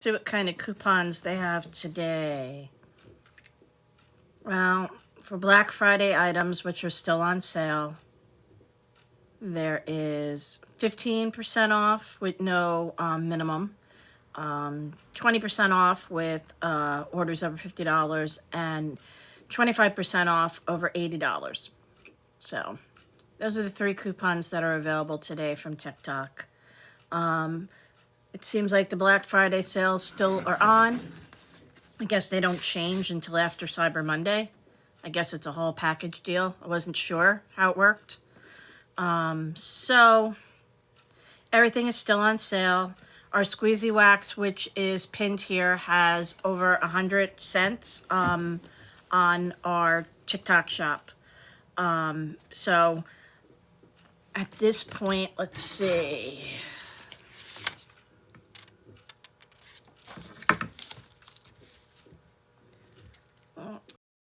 See what kind of coupons they have today. Well, for Black Friday items, which are still on sale, there is 15% off with no minimum, 20% off with orders over $50, and 25% off over $80. So those are the 3 coupons that are available today from TikTok. It seems like the Black Friday sales still are on. I guess they don't change until after Cyber Monday. I guess it's a whole package deal. I wasn't sure how it worked. So everything is still on sale. Our squeezy wax, which is pinned here, has over 100 cents on our TikTok shop. So at this point, let's see.